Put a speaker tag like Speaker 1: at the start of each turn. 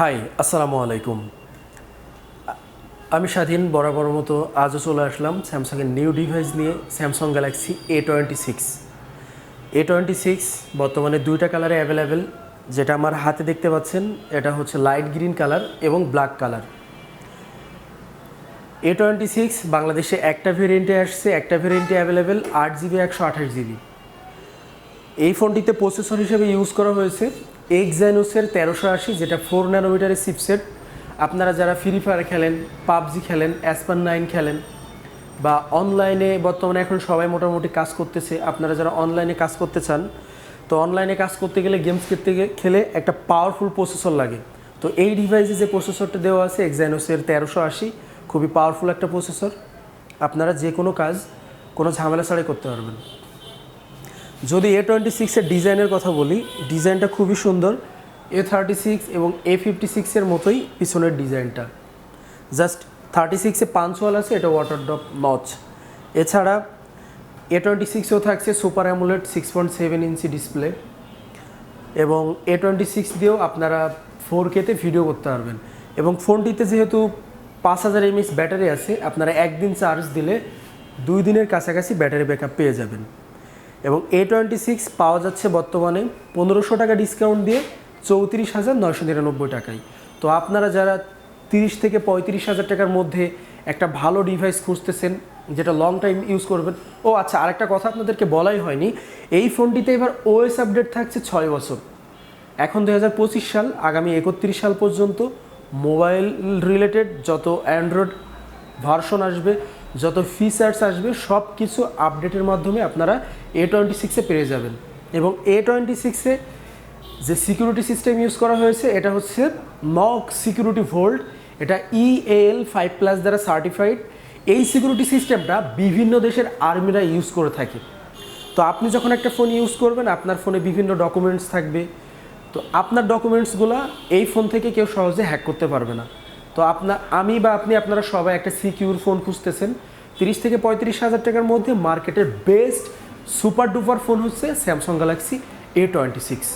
Speaker 1: High, আসসালামু আলাইকুম। আমি স্বাধীন বরাবর মতো আজও চলে আসলাম স্যামসাংয়ের নিউ ডিভাইস নিয়ে, স্যামসাং গ্যালাক্সি A26 বর্তমানে দুইটা কালারে অ্যাভেলেবেল। যেটা আমার হাতে দেখতে পাচ্ছেন এটা হচ্ছে লাইট গ্রিন কালার এবং ব্ল্যাক কালার। A26 বাংলাদেশে একটা ভেরিয়েন্টে আসছে, একটা ভেরিয়েন্টে অ্যাভেলেবেল 8GB 128GB। এই ফোনটিতে প্রসেসর হিসেবে ইউজ করা হয়েছে এক্সাইনোসের 1380, যেটা 4 ন্যানোমিটারের চিপসেট। আপনারা যারা ফ্রি ফায়ার খেলেন, পাবজি খেলেন, অ্যাসপান 9 খেলেন বা অনলাইনে বর্তমানে এখন সবাই মোটামুটি কাজ করতেছে, আপনারা যারা অনলাইনে কাজ করতে চান, তো অনলাইনে কাজ করতে গেলে গেমস খেলে একটা পাওয়ারফুল প্রসেসর লাগে। তো এই ডিভাইসে যে প্রসেসরটা দেওয়া আছে এক্সাইনোসের 1380, খুবই পাওয়ারফুল একটা প্রসেসর। আপনারা যে কোনো কাজ কোনো ঝামেলা ছাড়াই করতে পারবেন। যদি A26-এর ডিজাইনের কথা বলি, ডিজাইনটা খুবই সুন্দর। A36 এবং A56-এর মতোই পিছনের ডিজাইনটা, জাস্ট 36-এ পাঞ্চ ওয়াল আছে, এটা ওয়াটার ড্রপ নচ। এছাড়া A26-এও থাকছে সুপার অ্যামোলেড 6.7 ইঞ্চি ডিসপ্লে, এবং A26 দিয়েও আপনারা 4K-তে ভিডিও করতে পারবেন। এবং ফোনটিতে যেহেতু 5000 mAh ব্যাটারি আছে, আপনারা একদিন চার্জ দিলে 2 দিনের কাছাকাছি ব্যাটারি ব্যাকআপ পেয়ে যাবেন। এবং A26 পাওয়া যাচ্ছে বর্তমানে 1500 টাকা ডিসকাউন্ট দিয়ে 34,999 টাকায়। তো আপনারা যারা 30 থেকে 35,000 টাকার মধ্যে একটা ভালো ডিভাইস খুঁজতেছেন যেটা লং টাইম ইউজ করবেন, ও আচ্ছা, আরেকটা কথা আপনাদেরকে বলাই হয়নি, এই ফোনটিতে এবার OS আপডেট থাকছে 6 বছর। এখন 2025 সাল, আগামী 31 সাল পর্যন্ত মোবাইল রিলেটেড যত অ্যান্ড্রয়েড ভার্সন আসবে, যত ফিচার্স আসবে, সব কিছু আপডেটের মাধ্যমে আপনারা A26-এ পেয়ে যাবেন। এবং A26-এ যে সিকিউরিটি সিস্টেম ইউজ করা হয়েছে এটা হচ্ছে নক সিকিউরিটি ভোল্ট, এটা EAL5+ দ্বারা সার্টিফাইড। এই সিকিউরিটি সিস্টেমটা বিভিন্ন দেশের আর্মিরা ইউজ করে থাকে। তো আপনি যখন একটা ফোন ইউজ করবেন, আপনার ফোনে বিভিন্ন ডকুমেন্টস থাকবে, তো আপনার ডকুমেন্টসগুলো এই ফোন থেকে কেউ সহজে হ্যাক করতে পারবে না। তো আমি বা আপনারা সবাই একটা সিকিউর ফোন খুঁজতেছেন, 30 থেকে 35,000 টাকার মধ্যে মার্কেটের বেস্ট সুপার ডুপার ফোন হচ্ছে স্যামসাং গ্যালাক্সি A26।